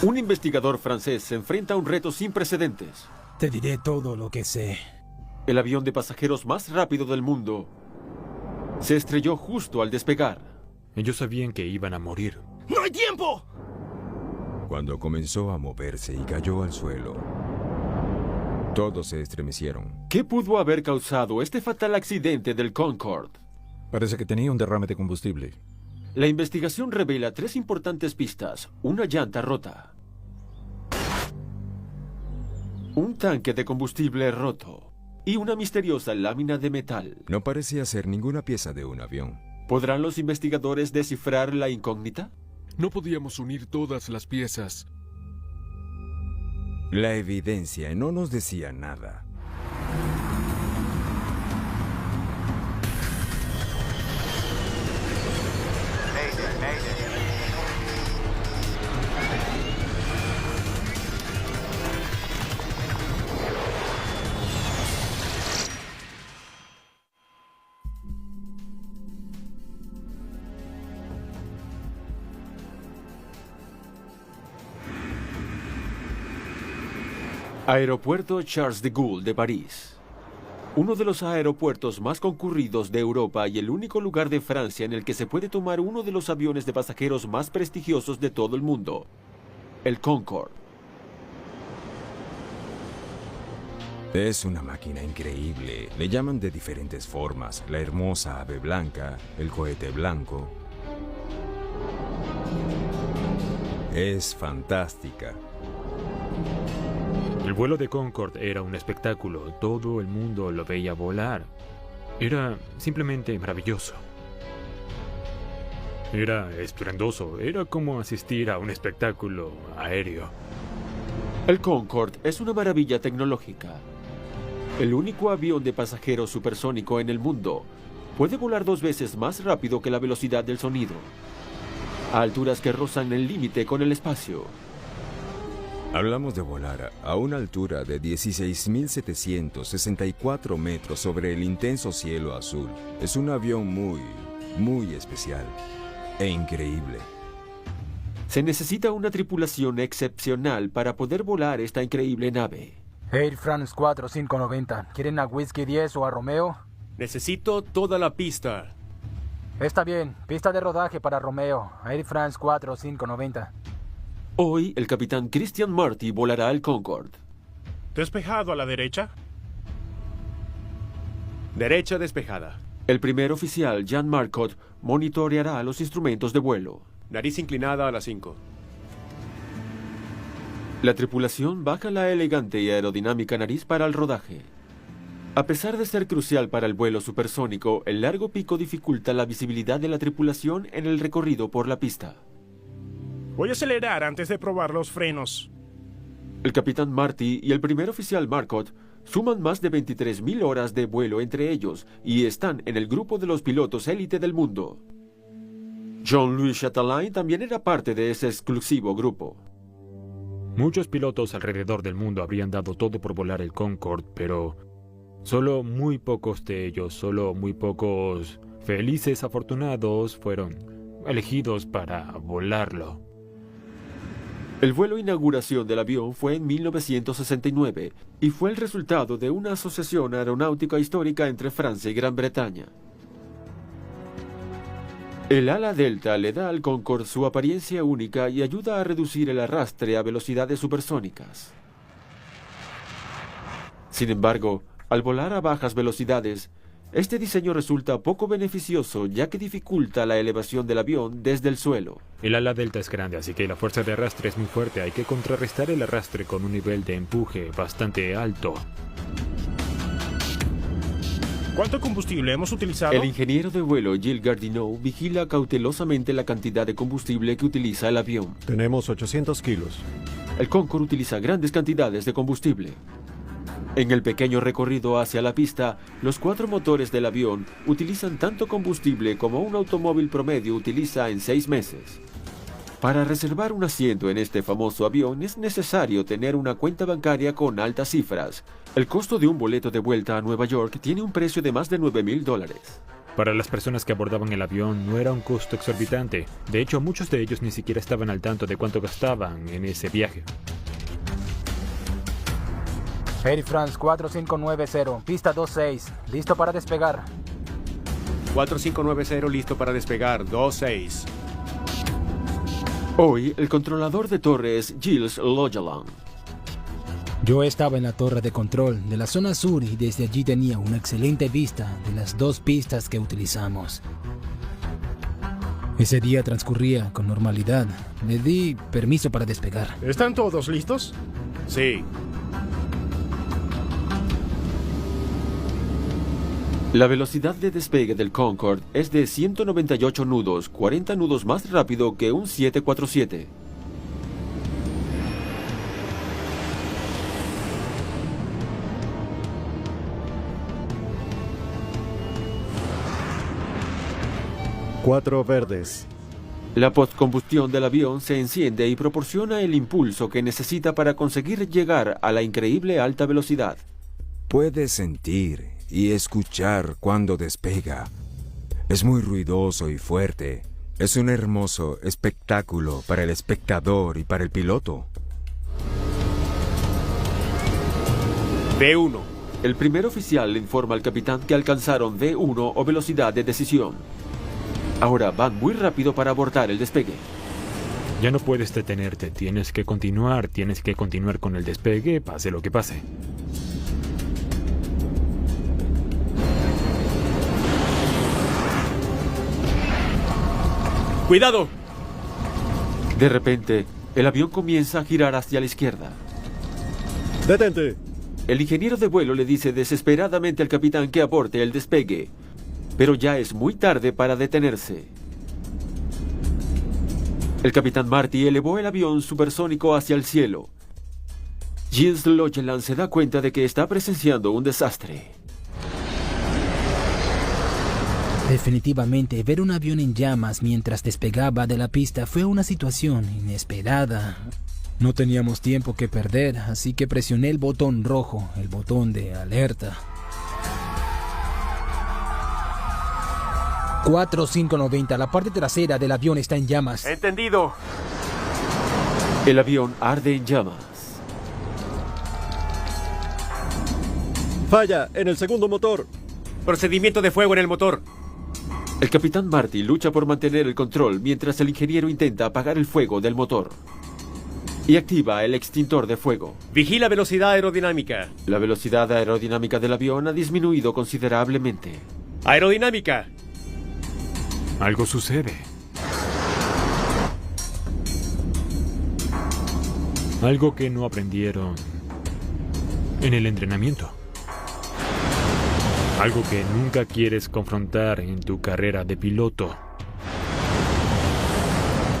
Un investigador francés se enfrenta a un reto sin precedentes. Te diré todo lo que sé. El avión de pasajeros más rápido del mundo se estrelló justo al despegar. Ellos sabían que iban a morir. ¡No hay tiempo! Cuando comenzó a moverse y cayó al suelo, todos se estremecieron. ¿Qué pudo haber causado este fatal accidente del Concorde? Parece que tenía un derrame de combustible. La investigación revela 3 importantes pistas. Una llanta rota, un tanque de combustible roto y una misteriosa lámina de metal. No parecía ser ninguna pieza de un avión. ¿Podrán los investigadores descifrar la incógnita? No podíamos unir todas las piezas. La evidencia no nos decía nada. Aeropuerto Charles de Gaulle de París. Uno de los aeropuertos más concurridos de Europa y el único lugar de Francia en el que se puede tomar uno de los aviones de pasajeros más prestigiosos de todo el mundo, el Concorde. Es una máquina increíble. Le llaman de diferentes formas. La hermosa ave blanca, el cohete blanco. Es fantástica. El vuelo de Concorde era un espectáculo. Todo el mundo lo veía volar. Era simplemente maravilloso. Era estruendoso. Era como asistir a un espectáculo aéreo. El Concorde es una maravilla tecnológica. El único avión de pasajeros supersónico en el mundo puede volar 2 veces más rápido que la velocidad del sonido, a alturas que rozan el límite con el espacio. Hablamos de volar a una altura de 16.764 metros sobre el intenso cielo azul. Es un avión muy especial e increíble. Se necesita una tripulación excepcional para poder volar esta increíble nave. Air France 4590. ¿Quieren a Whiskey 10 o a Romeo? Necesito toda la pista. Está bien. Pista de rodaje para Romeo. Air France 4590. Hoy, el capitán Christian Marty volará el Concorde. ¿Despejado a la derecha? Derecha despejada. El primer oficial, Jean Marcotte, monitoreará los instrumentos de vuelo. Nariz inclinada a las 5. La tripulación baja la elegante y aerodinámica nariz para el rodaje. A pesar de ser crucial para el vuelo supersónico, el largo pico dificulta la visibilidad de la tripulación en el recorrido por la pista. Voy a acelerar antes de probar los frenos. El capitán Marty y el primer oficial Marcotte suman más de 23.000 horas de vuelo entre ellos y están en el grupo de los pilotos élite del mundo. Jean-Louis Chatelain también era parte de ese exclusivo grupo. Muchos pilotos alrededor del mundo habrían dado todo por volar el Concorde, pero solo muy pocos de ellos, solo muy pocos felices afortunados fueron elegidos para volarlo. El vuelo inauguración del avión fue en 1969 y fue el resultado de una asociación aeronáutica histórica entre Francia y Gran Bretaña. El ala delta le da al Concorde su apariencia única y ayuda a reducir el arrastre a velocidades supersónicas. Sin embargo, al volar a bajas velocidades, este diseño resulta poco beneficioso ya que dificulta la elevación del avión desde el suelo. El ala delta es grande, así que la fuerza de arrastre es muy fuerte. Hay que contrarrestar el arrastre con un nivel de empuje bastante alto. ¿Cuánto combustible hemos utilizado? El ingeniero de vuelo Gilles Gardinot vigila cautelosamente la cantidad de combustible que utiliza el avión. Tenemos 800 kilos. El Concorde utiliza grandes cantidades de combustible. En el pequeño recorrido hacia la pista, los 4 motores del avión utilizan tanto combustible como un automóvil promedio utiliza en 6 meses. Para reservar un asiento en este famoso avión es necesario tener una cuenta bancaria con altas cifras. El costo de un boleto de vuelta a Nueva York tiene un precio de más de $9.000. Para las personas que abordaban el avión no era un costo exorbitante. De hecho, muchos de ellos ni siquiera estaban al tanto de cuánto gastaban en ese viaje. Air France 4590, pista 26, listo para despegar. 4590 listo para despegar, 26. Hoy, el controlador de torre es Gilles Logeland. Yo estaba en la torre de control de la zona sur y desde allí tenía una excelente vista de las dos pistas que utilizamos. Ese día transcurría con normalidad. Le di permiso para despegar. ¿Están todos listos? Sí. La velocidad de despegue del Concorde es de 198 nudos, 40 nudos más rápido que un 747. Cuatro verdes. La postcombustión del avión se enciende y proporciona el impulso que necesita para conseguir llegar a la increíble alta velocidad. Puedes sentir y escuchar cuando despega. Es muy ruidoso y fuerte. Es un hermoso espectáculo para el espectador y para el piloto. V1. El primer oficial le informa al capitán que alcanzaron V1 o velocidad de decisión. Ahora van muy rápido para abordar el despegue. Ya no puedes detenerte, tienes que continuar con el despegue, pase lo que pase. ¡Cuidado! De repente, el avión comienza a girar hacia la izquierda. ¡Detente! El ingeniero de vuelo le dice desesperadamente al capitán que aborte el despegue, pero ya es muy tarde para detenerse. El capitán Marty elevó el avión supersónico hacia el cielo. Gilles Logeland se da cuenta de que está presenciando un desastre. Definitivamente, ver un avión en llamas mientras despegaba de la pista fue una situación inesperada. No teníamos tiempo que perder, así que presioné el botón rojo, el botón de alerta. 4590, la parte trasera del avión está en llamas. Entendido. El avión arde en llamas. Falla en el segundo motor. Procedimiento de fuego en el motor. El capitán Marty lucha por mantener el control mientras el ingeniero intenta apagar el fuego del motor y activa el extintor de fuego. Vigila velocidad aerodinámica. La velocidad aerodinámica del avión ha disminuido considerablemente. Aerodinámica. Algo sucede. Algo que no aprendieron en el entrenamiento. Algo que nunca quieres confrontar en tu carrera de piloto.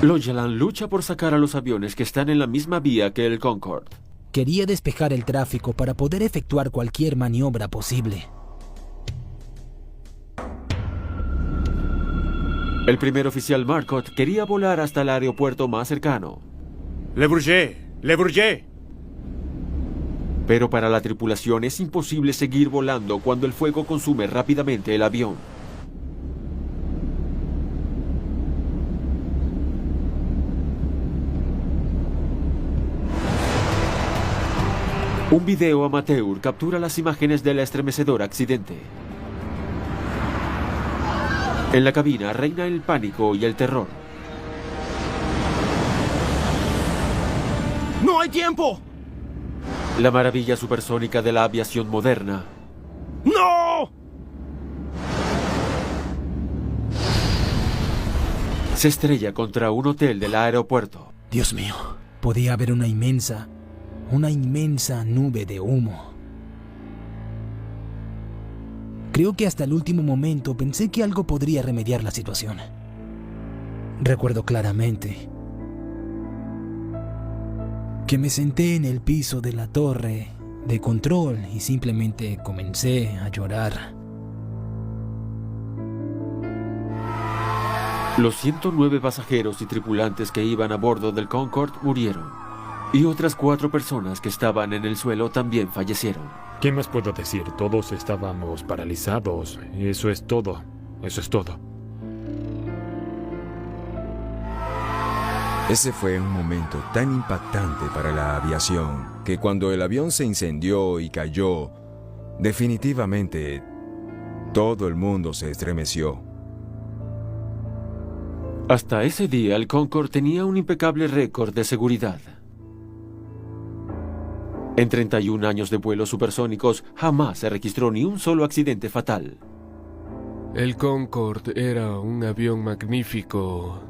Logeland lucha por sacar a los aviones que están en la misma vía que el Concorde. Quería despejar el tráfico para poder efectuar cualquier maniobra posible. El primer oficial Marcotte quería volar hasta el aeropuerto más cercano. Le Bourget. Le Bourget. Pero para la tripulación es imposible seguir volando cuando el fuego consume rápidamente el avión. Un video amateur captura las imágenes del estremecedor accidente. En la cabina reina el pánico y el terror. ¡No hay tiempo! La maravilla supersónica de la aviación moderna. ¡No! Se estrella contra un hotel del aeropuerto. Dios mío, podía haber una inmensa nube de humo. Creo que hasta el último momento pensé que algo podría remediar la situación. Recuerdo claramente que me senté en el piso de la torre de control y simplemente comencé a llorar. Los 109 pasajeros y tripulantes que iban a bordo del Concorde murieron. Y otras 4 personas que estaban en el suelo también fallecieron. ¿Qué más puedo decir? Todos estábamos paralizados. Eso es todo. Eso es todo. Ese fue un momento tan impactante para la aviación que cuando el avión se incendió y cayó, definitivamente todo el mundo se estremeció. Hasta ese día, el Concorde tenía un impecable récord de seguridad. En 31 años de vuelos supersónicos, jamás se registró ni un solo accidente fatal. El Concorde era un avión magnífico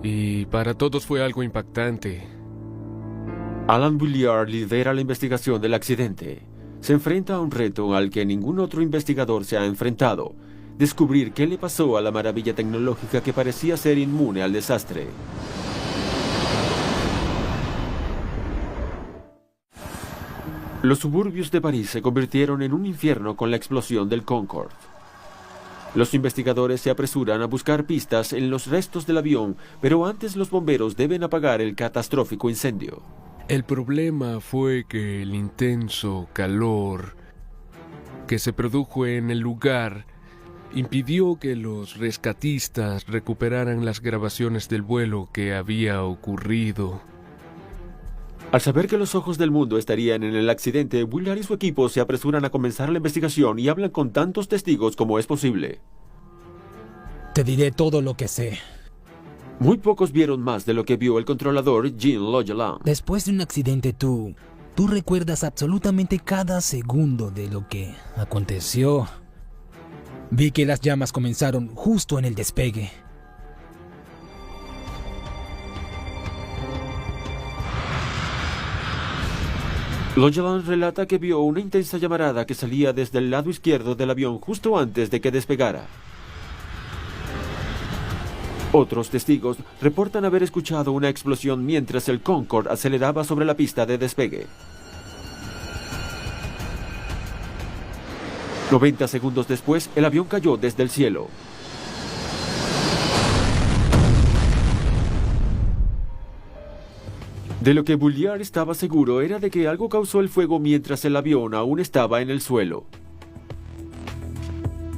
y para todos fue algo impactante. Alan Bulliard lidera la investigación del accidente. Se enfrenta a un reto al que ningún otro investigador se ha enfrentado: descubrir qué le pasó a la maravilla tecnológica que parecía ser inmune al desastre. Los suburbios de París se convirtieron en un infierno con la explosión del Concorde. Los investigadores se apresuran a buscar pistas en los restos del avión, pero antes los bomberos deben apagar el catastrófico incendio. El problema fue que el intenso calor que se produjo en el lugar impidió que los rescatistas recuperaran las grabaciones del vuelo que había ocurrido. Al saber que los ojos del mundo estarían en el accidente, Bullard y su equipo se apresuran a comenzar la investigación y hablan con tantos testigos como es posible. Te diré todo lo que sé. Muy pocos vieron más de lo que vio el controlador Jean Logeland. Después de un accidente tú recuerdas absolutamente cada segundo de lo que aconteció. Vi que las llamas comenzaron justo en el despegue. Logeland relata que vio una intensa llamarada que salía desde el lado izquierdo del avión justo antes de que despegara. Otros testigos reportan haber escuchado una explosión mientras el Concorde aceleraba sobre la pista de despegue. 90 segundos después, el avión cayó desde el cielo. De lo que Bulliard estaba seguro era de que algo causó el fuego mientras el avión aún estaba en el suelo.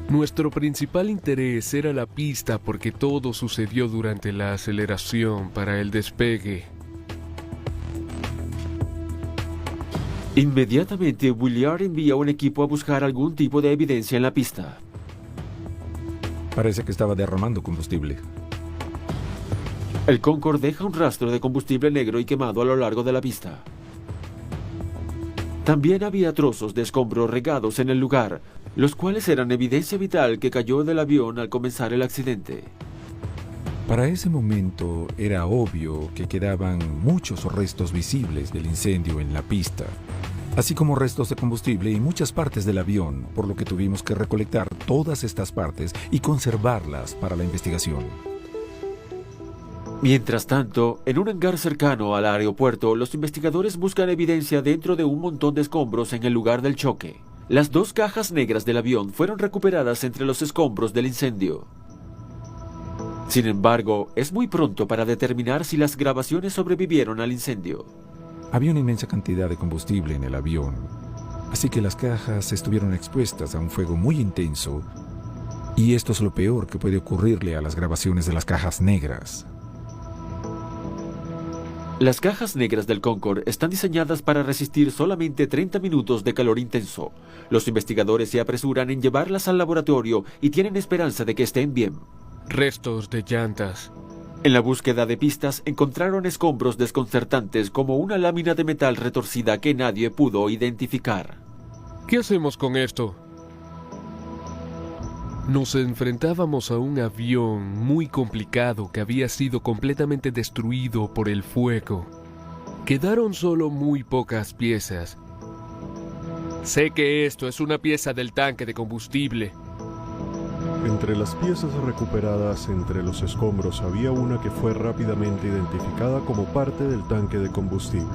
Nuestro principal interés era la pista porque todo sucedió durante la aceleración para el despegue. Inmediatamente, Bulliard envía un equipo a buscar algún tipo de evidencia en la pista. Parece que estaba derramando combustible. El Concorde deja un rastro de combustible negro y quemado a lo largo de la pista. También había trozos de escombros regados en el lugar, los cuales eran evidencia vital que cayó del avión al comenzar el accidente. Para ese momento era obvio que quedaban muchos restos visibles del incendio en la pista, así como restos de combustible en muchas partes del avión, por lo que tuvimos que recolectar todas estas partes y conservarlas para la investigación. Mientras tanto, en un hangar cercano al aeropuerto, los investigadores buscan evidencia dentro de un montón de escombros en el lugar del choque. Las dos cajas negras del avión fueron recuperadas entre los escombros del incendio. Sin embargo, es muy pronto para determinar si las grabaciones sobrevivieron al incendio. Había una inmensa cantidad de combustible en el avión, así que las cajas estuvieron expuestas a un fuego muy intenso, y esto es lo peor que puede ocurrirle a las grabaciones de las cajas negras. Las cajas negras del Concorde están diseñadas para resistir solamente 30 minutos de calor intenso. Los investigadores se apresuran en llevarlas al laboratorio y tienen esperanza de que estén bien. Restos de llantas. En la búsqueda de pistas encontraron escombros desconcertantes como una lámina de metal retorcida que nadie pudo identificar. ¿Qué hacemos con esto? Nos enfrentábamos a un avión muy complicado que había sido completamente destruido por el fuego. Quedaron solo muy pocas piezas. Sé que esto es una pieza del tanque de combustible. Entre las piezas recuperadas entre los escombros había una que fue rápidamente identificada como parte del tanque de combustible.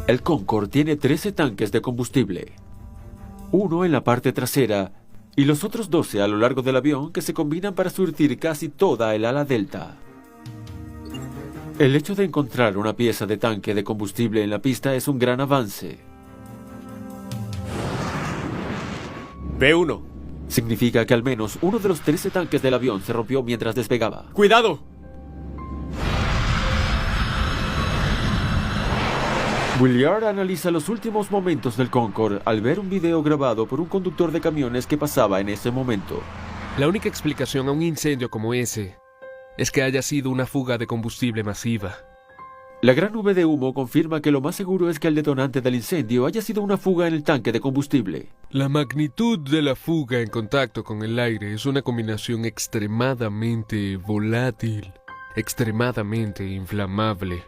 El Concorde tiene 13 tanques de combustible, uno en la parte trasera y los otros 12 a lo largo del avión que se combinan para surtir casi toda el ala delta. El hecho de encontrar una pieza de tanque de combustible en la pista es un gran avance. B1. Significa que al menos uno de los 13 tanques del avión se rompió mientras despegaba. ¡Cuidado! Williard analiza los últimos momentos del Concorde al ver un video grabado por un conductor de camiones que pasaba en ese momento. La única explicación a un incendio como ese es que haya sido una fuga de combustible masiva. La gran nube de humo confirma que lo más seguro es que el detonante del incendio haya sido una fuga en el tanque de combustible. La magnitud de la fuga en contacto con el aire es una combinación extremadamente volátil, extremadamente inflamable.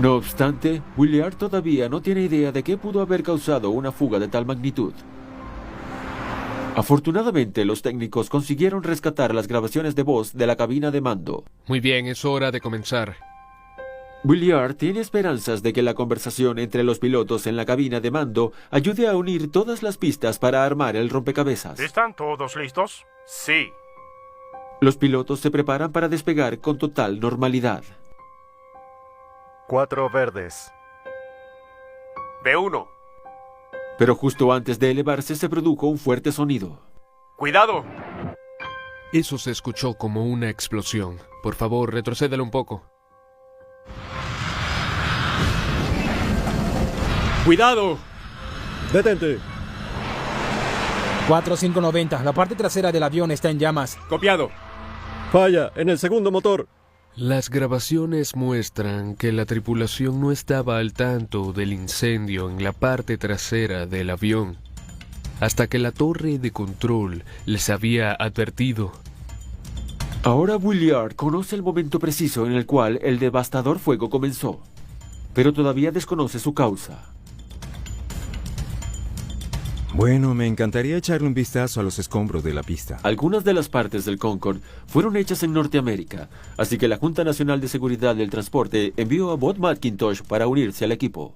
No obstante, Williard todavía no tiene idea de qué pudo haber causado una fuga de tal magnitud. Afortunadamente, los técnicos consiguieron rescatar las grabaciones de voz de la cabina de mando. Muy bien, es hora de comenzar. Williard tiene esperanzas de que la conversación entre los pilotos en la cabina de mando ayude a unir todas las pistas para armar el rompecabezas. ¿Están todos listos? Sí. Los pilotos se preparan para despegar con total normalidad. 4 verdes. B1. Pero justo antes de elevarse se produjo un fuerte sonido. ¡Cuidado! Eso se escuchó como una explosión. Por favor, retrocédalo un poco. ¡Cuidado! ¡Detente! 4590, la parte trasera del avión está en llamas. Copiado. Falla en el segundo motor. Las grabaciones muestran que la tripulación no estaba al tanto del incendio en la parte trasera del avión, hasta que la torre de control les había advertido. Ahora Williard conoce el momento preciso en el cual el devastador fuego comenzó, pero todavía desconoce su causa. Bueno, me encantaría echarle un vistazo a los escombros de la pista. Algunas de las partes del Concorde fueron hechas en Norteamérica, así que la Junta Nacional de Seguridad del Transporte envió a Bob McIntosh para unirse al equipo.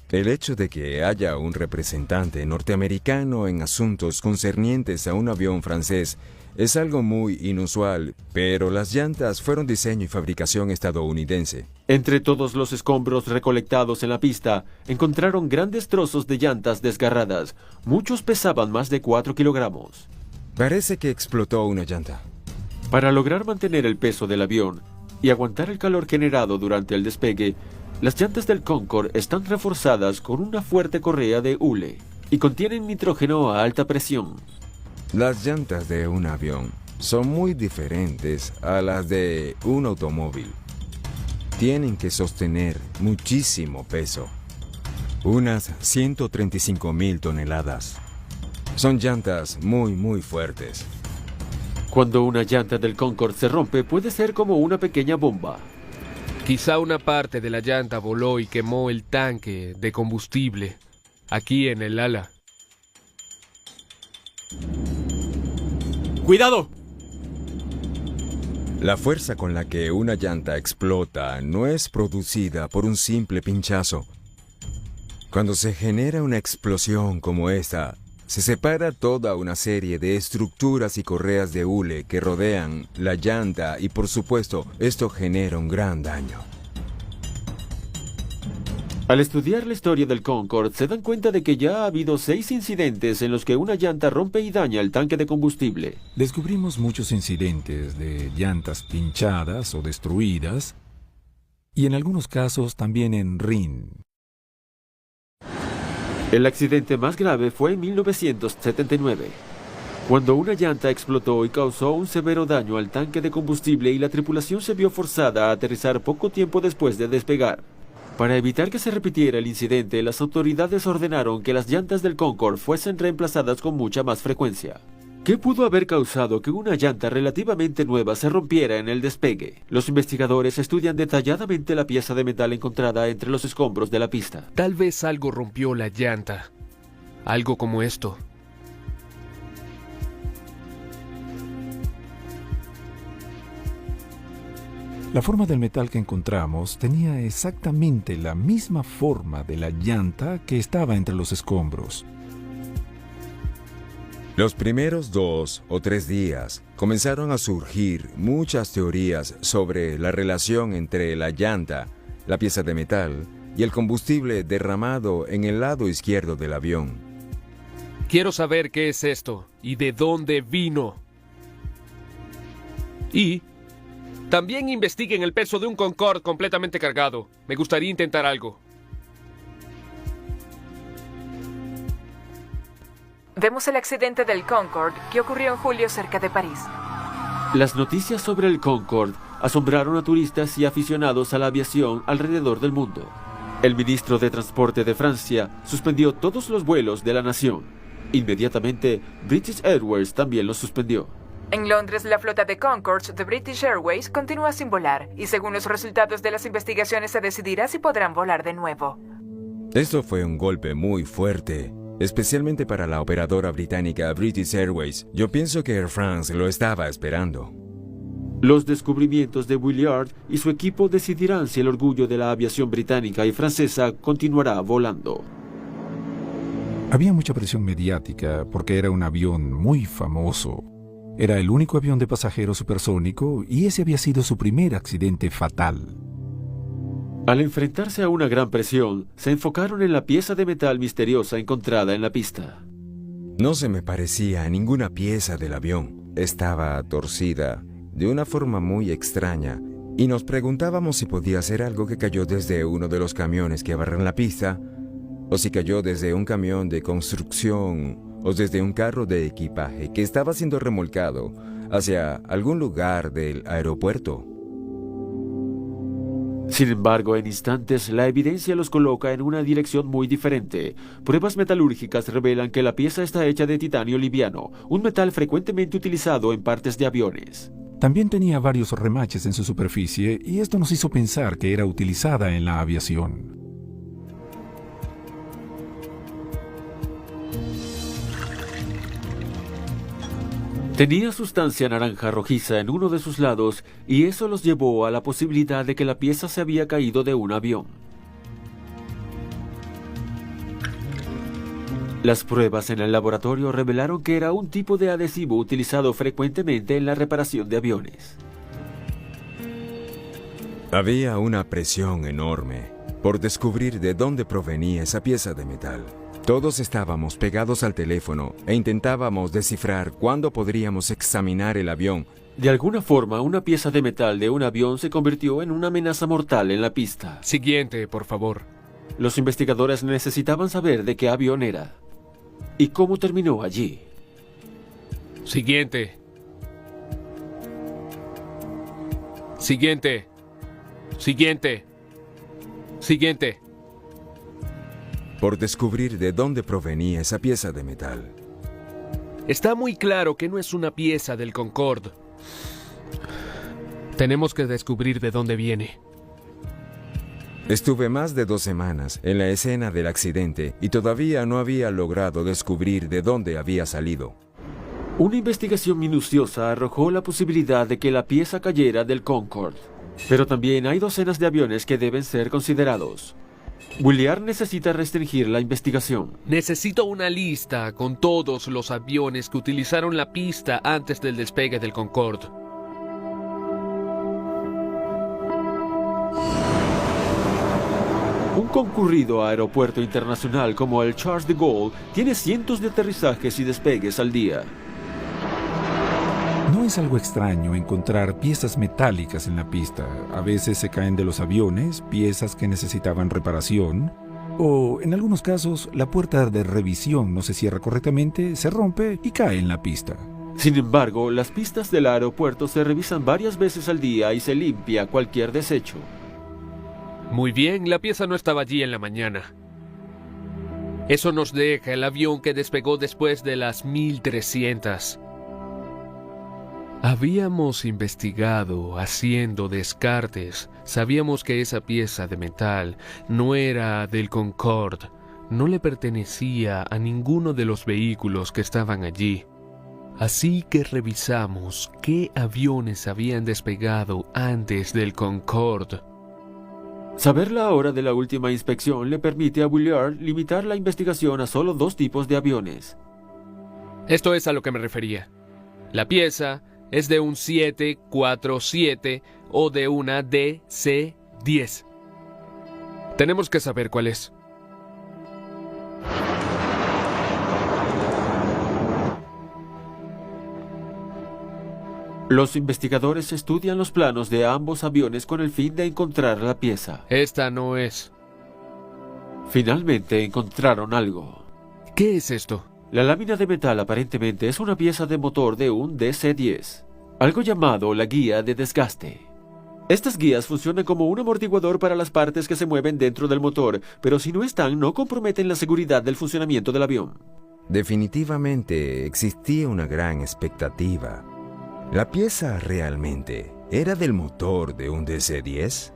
El hecho de que haya un representante norteamericano en asuntos concernientes a un avión francés es algo muy inusual, pero las llantas fueron diseño y fabricación estadounidense. Entre todos los escombros recolectados en la pista, encontraron grandes trozos de llantas desgarradas. Muchos pesaban más de 4 kilogramos. Parece que explotó una llanta. Para lograr mantener el peso del avión y aguantar el calor generado durante el despegue, las llantas del Concorde están reforzadas con una fuerte correa de hule y contienen nitrógeno a alta presión. Las llantas de un avión son muy diferentes a las de un automóvil. Tienen que sostener muchísimo peso, unas 135,000 toneladas. Son llantas muy fuertes. Cuando una llanta del Concorde se rompe, puede ser como una pequeña bomba. Quizá una parte de la llanta voló y quemó el tanque de combustible aquí en el ala. ¡Cuidado! La fuerza con la que una llanta explota no es producida por un simple pinchazo. Cuando se genera una explosión como esta, se separa toda una serie de estructuras y correas de hule que rodean la llanta y, por supuesto, esto genera un gran daño. Al estudiar la historia del Concorde, se dan cuenta de que ya ha habido 6 incidentes en los que una llanta rompe y daña el tanque de combustible. Descubrimos muchos incidentes de llantas pinchadas o destruidas, y en algunos casos también en Rin. El accidente más grave fue en 1979, cuando una llanta explotó y causó un severo daño al tanque de combustible y la tripulación se vio forzada a aterrizar poco tiempo después de despegar. Para evitar que se repitiera el incidente, las autoridades ordenaron que las llantas del Concorde fuesen reemplazadas con mucha más frecuencia. ¿Qué pudo haber causado que una llanta relativamente nueva se rompiera en el despegue? Los investigadores estudian detalladamente la pieza de metal encontrada entre los escombros de la pista. Tal vez algo rompió la llanta. Algo como esto. La forma del metal que encontramos tenía exactamente la misma forma de la llanta que estaba entre los escombros. Los primeros 2 o 3 días comenzaron a surgir muchas teorías sobre la relación entre la llanta, la pieza de metal y el combustible derramado en el lado izquierdo del avión. Quiero saber qué es esto y de dónde vino. Y también investiguen el peso de un Concorde completamente cargado. Me gustaría intentar algo. Vemos el accidente del Concorde que ocurrió en julio cerca de París. Las noticias sobre el Concorde asombraron a turistas y aficionados a la aviación alrededor del mundo. El ministro de Transporte de Francia suspendió todos los vuelos de la nación. Inmediatamente, British Airways también los suspendió. En Londres, la flota de Concorde de British Airways continúa sin volar y según los resultados de las investigaciones se decidirá si podrán volar de nuevo. Esto fue un golpe muy fuerte, especialmente para la operadora británica British Airways. Yo pienso que Air France lo estaba esperando. Los descubrimientos de Williard y su equipo decidirán si el orgullo de la aviación británica y francesa continuará volando. Había mucha presión mediática porque era un avión muy famoso. Era el único avión de pasajeros supersónico y ese había sido su primer accidente fatal. Al enfrentarse a una gran presión, se enfocaron en la pieza de metal misteriosa encontrada en la pista. No se me parecía a ninguna pieza del avión. Estaba torcida de una forma muy extraña y nos preguntábamos si podía ser algo que cayó desde uno de los camiones que abarran la pista o si cayó desde un camión de construcción o desde un carro de equipaje que estaba siendo remolcado hacia algún lugar del aeropuerto. Sin embargo, en instantes, la evidencia los coloca en una dirección muy diferente. Pruebas metalúrgicas revelan que la pieza está hecha de titanio liviano, un metal frecuentemente utilizado en partes de aviones. También tenía varios remaches en su superficie y esto nos hizo pensar que era utilizada en la aviación. Tenía sustancia naranja rojiza en uno de sus lados y eso los llevó a la posibilidad de que la pieza se había caído de un avión. Las pruebas en el laboratorio revelaron que era un tipo de adhesivo utilizado frecuentemente en la reparación de aviones. Había una presión enorme por descubrir de dónde provenía esa pieza de metal. Todos estábamos pegados al teléfono e intentábamos descifrar cuándo podríamos examinar el avión. De alguna forma, una pieza de metal de un avión se convirtió en una amenaza mortal en la pista. Siguiente, por favor. Los investigadores necesitaban saber de qué avión era y cómo terminó allí. Siguiente. Siguiente. Siguiente. Siguiente. Por descubrir de dónde provenía esa pieza de metal. Está muy claro que no es una pieza del Concorde. Tenemos que descubrir de dónde viene. Estuve más de 2 semanas en la escena del accidente y todavía no había logrado descubrir de dónde había salido. Una investigación minuciosa arrojó la posibilidad de que la pieza cayera del Concorde. Pero también hay docenas de aviones que deben ser considerados. Williard necesita restringir la investigación. Necesito una lista con todos los aviones que utilizaron la pista antes del despegue del Concorde. Un concurrido aeropuerto internacional como el Charles de Gaulle tiene cientos de aterrizajes y despegues al día. No es algo extraño encontrar piezas metálicas en la pista. A veces se caen de los aviones, piezas que necesitaban reparación, o en algunos casos la puerta de revisión no se cierra correctamente, se rompe y cae en la pista. Sin embargo, las pistas del aeropuerto se revisan varias veces al día y se limpia cualquier desecho. Muy bien, la pieza no estaba allí en la mañana. Eso nos deja el avión que despegó después de las 1300. Habíamos investigado, haciendo descartes. Sabíamos que esa pieza de metal no era del Concorde, no le pertenecía a ninguno de los vehículos que estaban allí. Así que revisamos qué aviones habían despegado antes del Concorde. Saber la hora de la última inspección le permite a Williard limitar la investigación a solo 2 tipos de aviones. Esto es a lo que me refería. La pieza es de un 747 o de una DC-10. Tenemos que saber cuál es. Los investigadores estudian los planos de ambos aviones con el fin de encontrar la pieza. Esta no es. Finalmente encontraron algo. ¿Qué es esto? La lámina de metal aparentemente es una pieza de motor de un DC-10, algo llamado la guía de desgaste. Estas guías funcionan como un amortiguador para las partes que se mueven dentro del motor, pero si no están, no comprometen la seguridad del funcionamiento del avión. Definitivamente existía una gran expectativa. ¿La pieza realmente era del motor de un DC-10?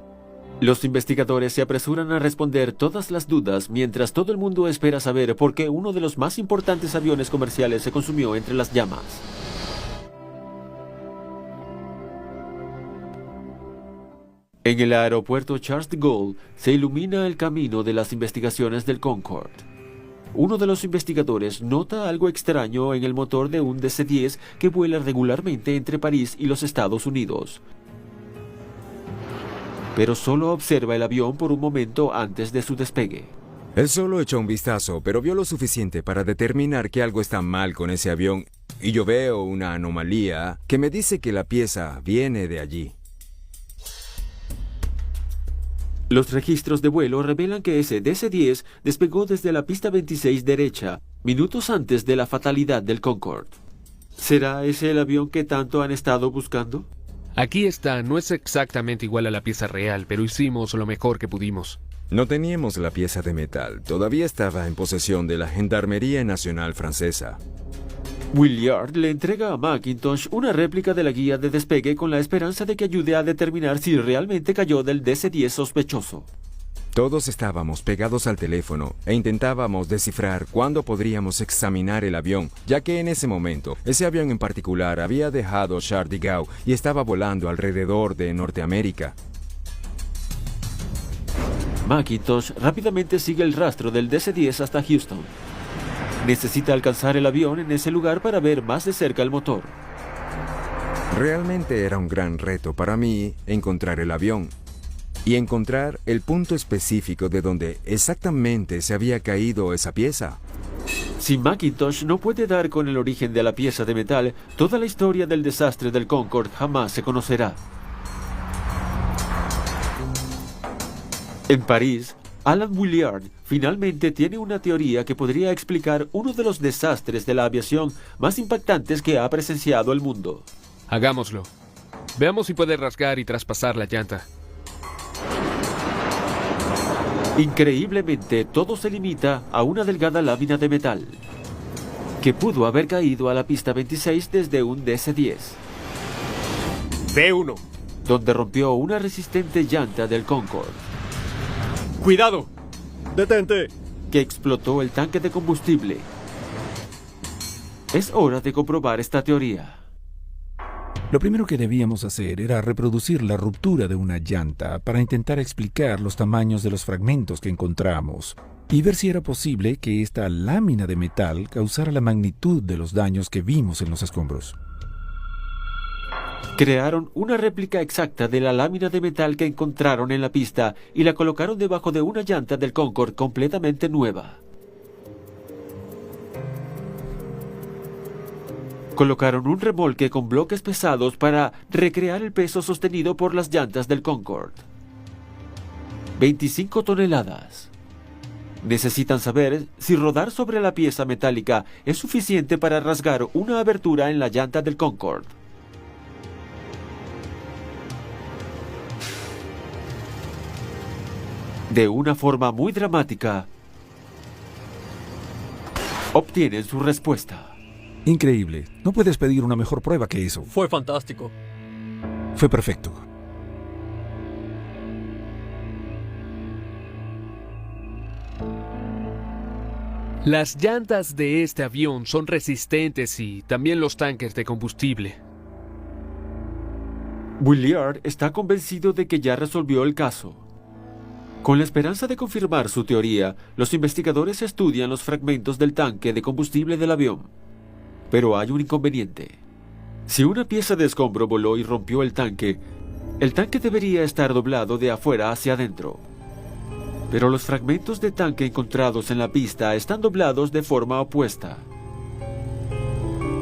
Los investigadores se apresuran a responder todas las dudas mientras todo el mundo espera saber por qué uno de los más importantes aviones comerciales se consumió entre las llamas. En el aeropuerto Charles de Gaulle se ilumina el camino de las investigaciones del Concorde. Uno de los investigadores nota algo extraño en el motor de un DC-10 que vuela regularmente entre París y los Estados Unidos. Pero solo observa el avión por un momento antes de su despegue. Él solo echó un vistazo, pero vio lo suficiente para determinar que algo está mal con ese avión, y yo veo una anomalía que me dice que la pieza viene de allí. Los registros de vuelo revelan que ese DC-10 despegó desde la pista 26 derecha, minutos antes de la fatalidad del Concorde. ¿Será ese el avión que tanto han estado buscando? Aquí está, no es exactamente igual a la pieza real, pero hicimos lo mejor que pudimos. No teníamos la pieza de metal, todavía estaba en posesión de la Gendarmería Nacional Francesa. Williard le entrega a Macintosh una réplica de la guía de despegue con la esperanza de que ayude a determinar si realmente cayó del DC-10 sospechoso. Todos estábamos pegados al teléfono e intentábamos descifrar cuándo podríamos examinar el avión, ya que en ese momento, ese avión en particular había dejado Charles de Gaulle y estaba volando alrededor de Norteamérica. Macintosh rápidamente sigue el rastro del DC-10 hasta Houston. Necesita alcanzar el avión en ese lugar para ver más de cerca el motor. Realmente era un gran reto para mí encontrar el avión y encontrar el punto específico de donde exactamente se había caído esa pieza. Si Macintosh no puede dar con el origen de la pieza de metal, toda la historia del desastre del Concorde jamás se conocerá. En París, Alan Williard finalmente tiene una teoría que podría explicar uno de los desastres de la aviación más impactantes que ha presenciado el mundo. Hagámoslo. Veamos si puede rasgar y traspasar la llanta. Increíblemente, todo se limita a una delgada lámina de metal, que pudo haber caído a la pista 26 desde un DC-10. B1. Donde rompió una resistente llanta del Concorde. ¡Cuidado! ¡Detente! Que explotó el tanque de combustible. Es hora de comprobar esta teoría. Lo primero que debíamos hacer era reproducir la ruptura de una llanta para intentar explicar los tamaños de los fragmentos que encontramos y ver si era posible que esta lámina de metal causara la magnitud de los daños que vimos en los escombros. Crearon una réplica exacta de la lámina de metal que encontraron en la pista y la colocaron debajo de una llanta del Concorde completamente nueva. Colocaron un remolque con bloques pesados para recrear el peso sostenido por las llantas del Concorde. 25 toneladas. Necesitan saber si rodar sobre la pieza metálica es suficiente para rasgar una abertura en la llanta del Concorde. De una forma muy dramática, obtienen su respuesta. Increíble. No puedes pedir una mejor prueba que eso. Fue fantástico. Fue perfecto. Las llantas de este avión son resistentes y también los tanques de combustible. Williard está convencido de que ya resolvió el caso. Con la esperanza de confirmar su teoría, los investigadores estudian los fragmentos del tanque de combustible del avión. Pero hay un inconveniente. Si una pieza de escombro voló y rompió el tanque debería estar doblado de afuera hacia adentro. Pero los fragmentos de tanque encontrados en la pista están doblados de forma opuesta.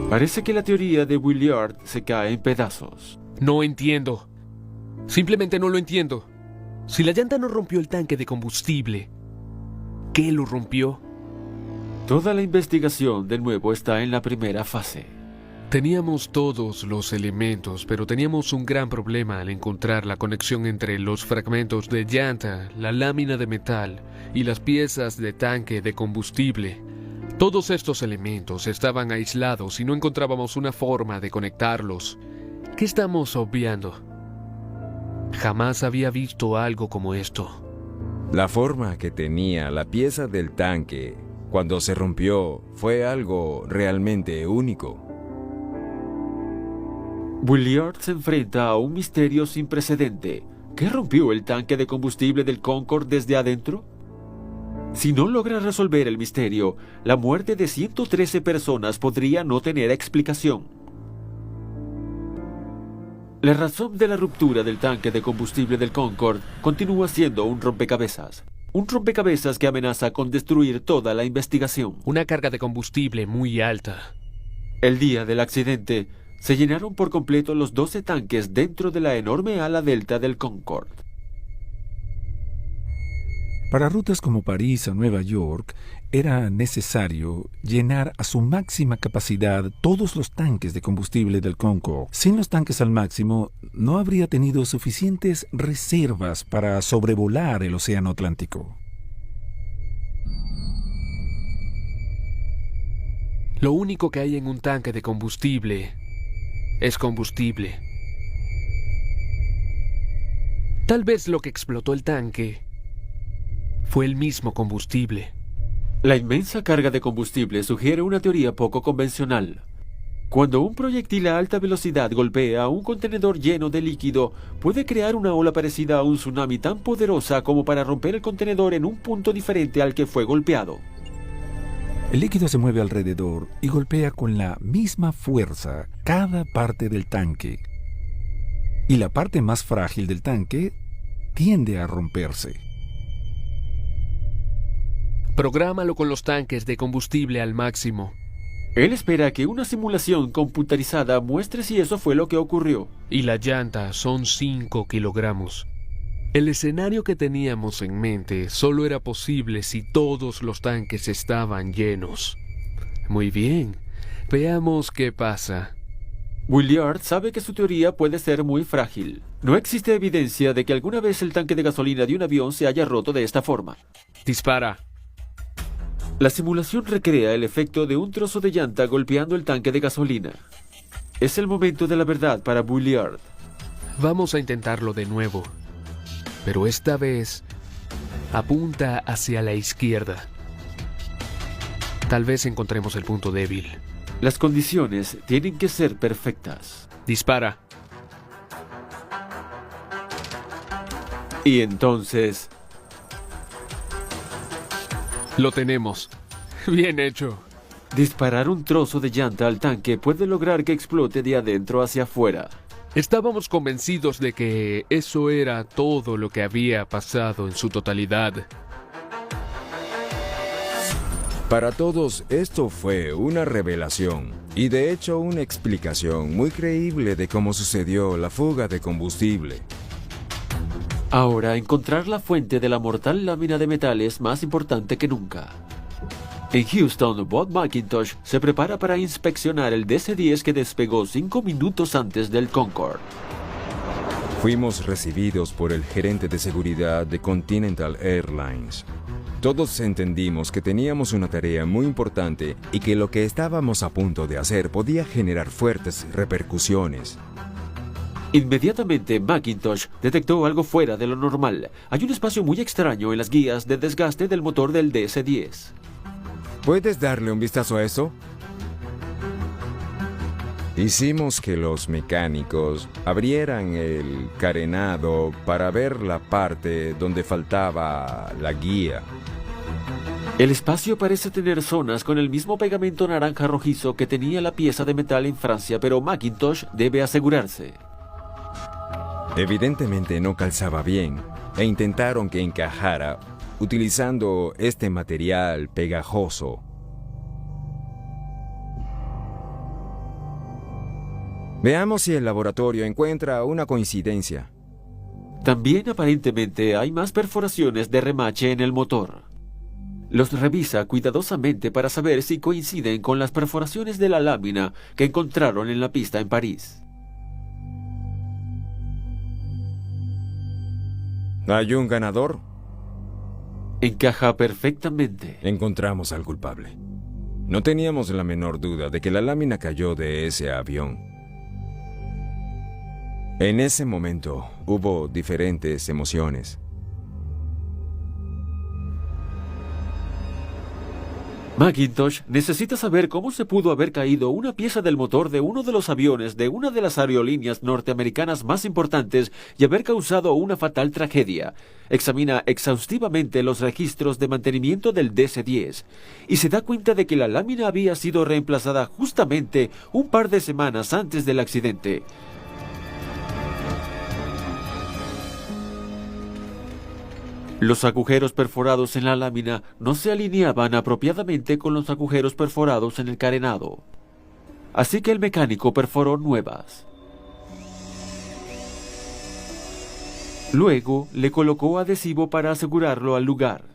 Parece que la teoría de Williard se cae en pedazos. No entiendo. Simplemente no lo entiendo. Si la llanta no rompió el tanque de combustible, ¿qué lo rompió? Toda la investigación de nuevo está en la primera fase. Teníamos todos los elementos, pero teníamos un gran problema al encontrar la conexión entre los fragmentos de llanta, la lámina de metal y las piezas de tanque de combustible. Todos estos elementos estaban aislados y no encontrábamos una forma de conectarlos. ¿Qué estamos obviando? Jamás había visto algo como esto. La forma que tenía la pieza del tanque cuando se rompió fue algo realmente único. Williard se enfrenta a un misterio sin precedente. ¿Qué rompió el tanque de combustible del Concorde desde adentro? Si no logra resolver el misterio, la muerte de 113 personas podría no tener explicación. La razón de la ruptura del tanque de combustible del Concorde continúa siendo un rompecabezas. Un rompecabezas que amenaza con destruir toda la investigación. Una carga de combustible muy alta. El día del accidente, se llenaron por completo los 12 tanques dentro de la enorme ala delta del Concorde. Para rutas como París a Nueva York, era necesario llenar a su máxima capacidad todos los tanques de combustible del Concorde. Sin los tanques al máximo, no habría tenido suficientes reservas para sobrevolar el Océano Atlántico. Lo único que hay en un tanque de combustible es combustible. Tal vez lo que explotó el tanque fue el mismo combustible. La inmensa carga de combustible sugiere una teoría poco convencional. Cuando un proyectil a alta velocidad golpea un contenedor lleno de líquido, puede crear una ola parecida a un tsunami tan poderosa como para romper el contenedor en un punto diferente al que fue golpeado. El líquido se mueve alrededor y golpea con la misma fuerza cada parte del tanque. Y la parte más frágil del tanque tiende a romperse. Prográmalo con los tanques de combustible al máximo. Él espera que una simulación computarizada muestre si eso fue lo que ocurrió. Y la llanta son 5 kilogramos. El escenario que teníamos en mente solo era posible si todos los tanques estaban llenos. Muy bien, veamos qué pasa. Williard sabe que su teoría puede ser muy frágil. No existe evidencia de que alguna vez el tanque de gasolina de un avión se haya roto de esta forma. Dispara. La simulación recrea el efecto de un trozo de llanta golpeando el tanque de gasolina. Es el momento de la verdad para Williard. Vamos a intentarlo de nuevo. Pero esta vez apunta hacia la izquierda. Tal vez encontremos el punto débil. Las condiciones tienen que ser perfectas. Dispara. Y entonces... Lo tenemos. Bien hecho. Disparar un trozo de llanta al tanque puede lograr que explote de adentro hacia afuera. Estábamos convencidos de que eso era todo lo que había pasado en su totalidad. Para todos esto fue una revelación y de hecho una explicación muy creíble de cómo sucedió la fuga de combustible. Ahora encontrar la fuente de la mortal lámina de metal es más importante que nunca. En Houston, Bob McIntosh se prepara para inspeccionar el DC-10 que despegó 5 minutos antes del Concorde. Fuimos recibidos por el gerente de seguridad de Continental Airlines. Todos entendimos que teníamos una tarea muy importante y que lo que estábamos a punto de hacer podía generar fuertes repercusiones. Inmediatamente, McIntosh detectó algo fuera de lo normal. Hay un espacio muy extraño en las guías de desgaste del motor del DC-10. ¿Puedes darle un vistazo a eso? Hicimos que los mecánicos abrieran el carenado para ver la parte donde faltaba la guía. El espacio parece tener zonas con el mismo pegamento naranja rojizo que tenía la pieza de metal en Francia, pero Macintosh debe asegurarse. Evidentemente no calzaba bien, e intentaron que encajara utilizando este material pegajoso. Veamos si el laboratorio encuentra una coincidencia. También aparentemente hay más perforaciones de remache en el motor. Los revisa cuidadosamente para saber si coinciden con las perforaciones de la lámina que encontraron en la pista en París. ¿Hay un ganador? Encaja perfectamente. Encontramos al culpable. No teníamos la menor duda de que la lámina cayó de ese avión. En ese momento hubo diferentes emociones. Macintosh necesita saber cómo se pudo haber caído una pieza del motor de uno de los aviones de una de las aerolíneas norteamericanas más importantes y haber causado una fatal tragedia. Examina exhaustivamente los registros de mantenimiento del DC-10 y se da cuenta de que la lámina había sido reemplazada justamente un par de semanas antes del accidente. Los agujeros perforados en la lámina no se alineaban apropiadamente con los agujeros perforados en el carenado. Así que el mecánico perforó nuevas. Luego le colocó adhesivo para asegurarlo al lugar.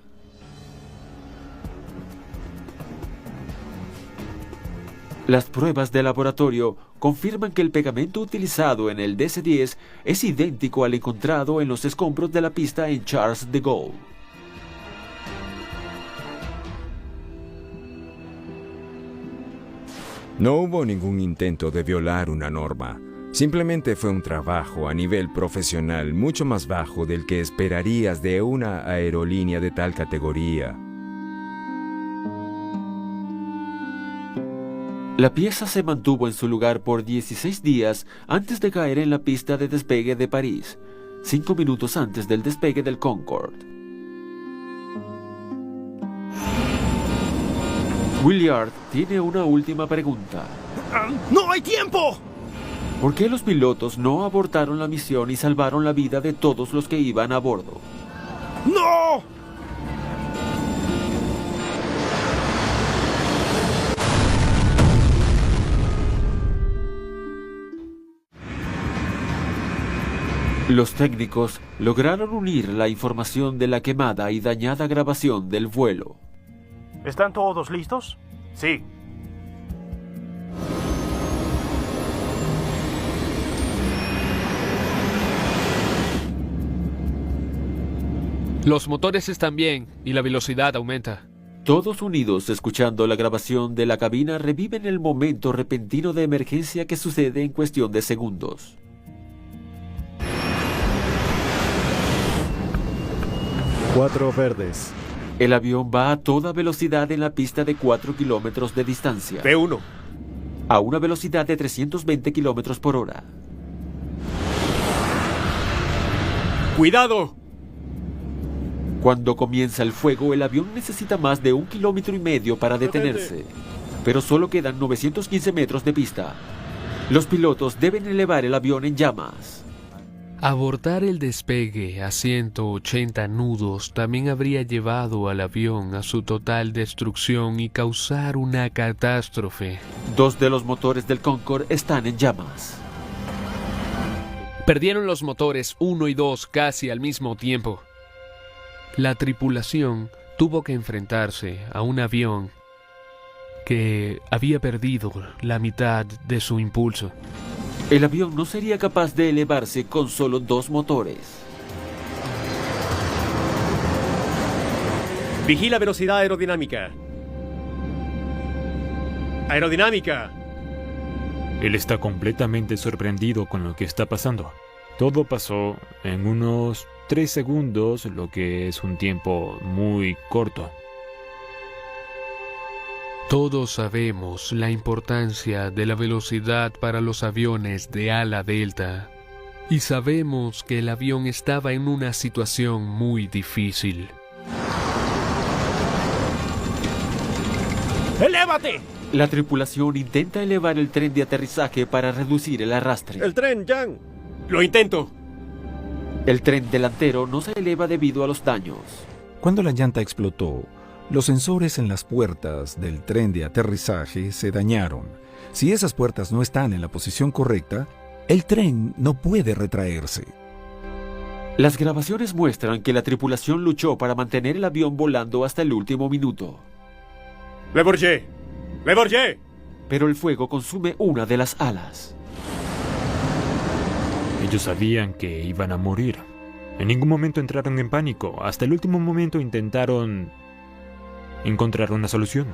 Las pruebas de laboratorio confirman que el pegamento utilizado en el DC-10 es idéntico al encontrado en los escombros de la pista en Charles de Gaulle. No hubo ningún intento de violar una norma. Simplemente fue un trabajo a nivel profesional mucho más bajo del que esperarías de una aerolínea de tal categoría. La pieza se mantuvo en su lugar por 16 días antes de caer en la pista de despegue de París, 5 minutos antes del despegue del Concorde. Williard tiene una última pregunta. ¡No hay tiempo! ¿Por qué los pilotos no abortaron la misión y salvaron la vida de todos los que iban a bordo? ¡No! Los técnicos lograron unir la información de la quemada y dañada grabación del vuelo. ¿Están todos listos? Sí. Los motores están bien y la velocidad aumenta. Todos unidos escuchando la grabación de la cabina reviven el momento repentino de emergencia que sucede en cuestión de segundos. Cuatro verdes. El avión va a toda velocidad en la pista de 4 kilómetros de distancia. P1. A una velocidad de 320 kilómetros por hora. ¡Cuidado! Cuando comienza el fuego, el avión necesita más de 1,5 kilómetros para detenerse. Pero solo quedan 915 metros de pista. Los pilotos deben elevar el avión en llamas. Abortar el despegue a 180 nudos también habría llevado al avión a su total destrucción y causar una catástrofe. 2 de los motores del Concorde están en llamas. Perdieron los motores 1 y 2 casi al mismo tiempo. La tripulación tuvo que enfrentarse a un avión que había perdido la mitad de su impulso. El avión no sería capaz de elevarse con solo 2 motores. Vigila velocidad aerodinámica. Aerodinámica. Él está completamente sorprendido con lo que está pasando. Todo pasó en unos 3 segundos, lo que es un tiempo muy corto. Todos sabemos la importancia de la velocidad para los aviones de ala delta y sabemos que el avión estaba en una situación muy difícil. ¡Elévate! La tripulación intenta elevar el tren de aterrizaje para reducir el arrastre. ¡El tren, Jan! ¡Lo intento! El tren delantero no se eleva debido a los daños. Cuando la llanta explotó, los sensores en las puertas del tren de aterrizaje se dañaron. Si esas puertas no están en la posición correcta, el tren no puede retraerse. Las grabaciones muestran que la tripulación luchó para mantener el avión volando hasta el último minuto. ¡Le Bourget! ¡Le Bourget! Pero el fuego consume una de las alas. Ellos sabían que iban a morir. En ningún momento entraron en pánico. Hasta el último momento intentaron encontrar una solución.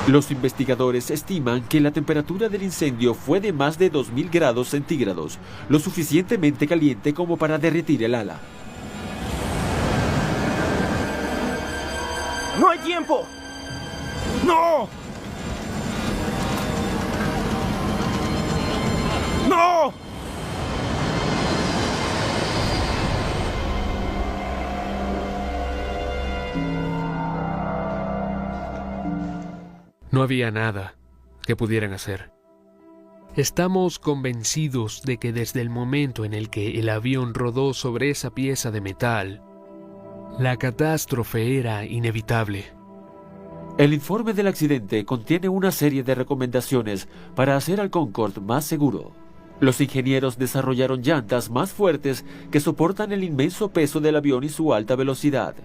Los investigadores estiman que la temperatura del incendio fue de más de 2000 grados centígrados, lo suficientemente caliente como para derretir el ala. ¡No hay tiempo! ¡No! ¡No! No había nada que pudieran hacer. Estamos convencidos de que desde el momento en el que el avión rodó sobre esa pieza de metal, la catástrofe era inevitable. El informe del accidente contiene una serie de recomendaciones para hacer al Concorde más seguro. Los ingenieros desarrollaron llantas más fuertes que soportan el inmenso peso del avión y su alta velocidad.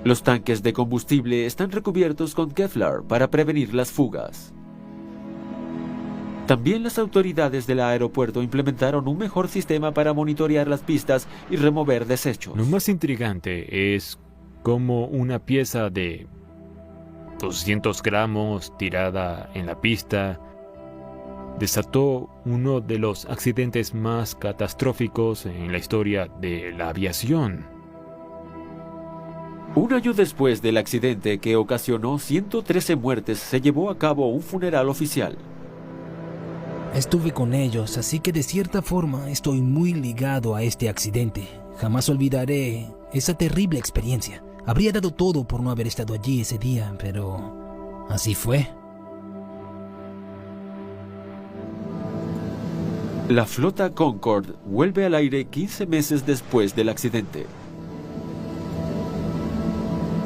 Los tanques de combustible están recubiertos con Kevlar para prevenir las fugas. También las autoridades del aeropuerto implementaron un mejor sistema para monitorear las pistas y remover desechos. Lo más intrigante es cómo una pieza de 200 gramos tirada en la pista desató uno de los accidentes más catastróficos en la historia de la aviación. Un año después del accidente que ocasionó 113 muertes, se llevó a cabo un funeral oficial. Estuve con ellos, así que de cierta forma estoy muy ligado a este accidente. Jamás olvidaré esa terrible experiencia. Habría dado todo por no haber estado allí ese día, pero así fue. La flota Concorde vuelve al aire 15 meses después del accidente.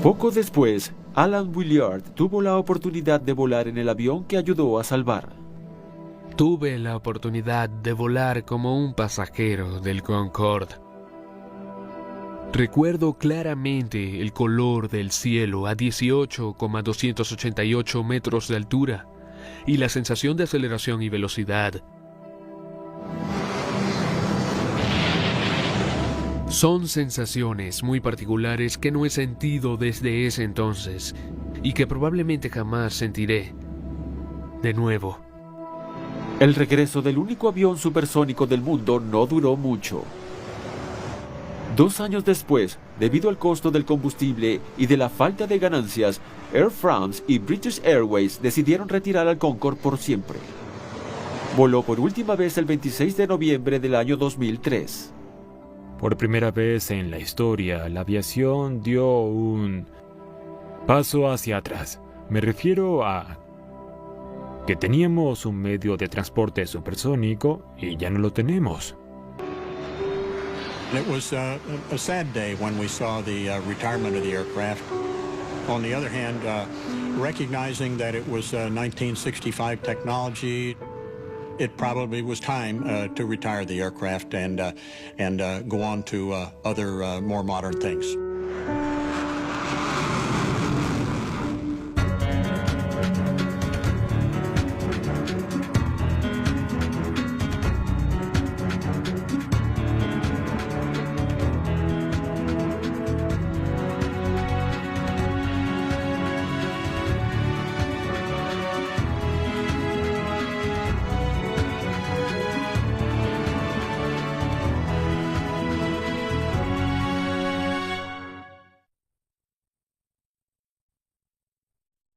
Poco después, Alan Willard tuvo la oportunidad de volar en el avión que ayudó a salvar. Tuve la oportunidad de volar como un pasajero del Concorde. Recuerdo claramente el color del cielo a 18,288 metros de altura y la sensación de aceleración y velocidad. Son sensaciones muy particulares que no he sentido desde ese entonces y que probablemente jamás sentiré de nuevo. El regreso del único avión supersónico del mundo no duró mucho. 2 años después, debido al costo del combustible y de la falta de ganancias, Air France y British Airways decidieron retirar al Concorde por siempre. Voló por última vez el 26 de noviembre del año 2003. Por primera vez en la historia, la aviación dio un paso hacia atrás. Me refiero a que teníamos un medio de transporte supersónico y ya no lo tenemos. It was a sad day when we saw the retirement of the aircraft. On the other hand, recognizing that it was 1965 technology, it probably was time to retire the aircraft and go on to other more modern things.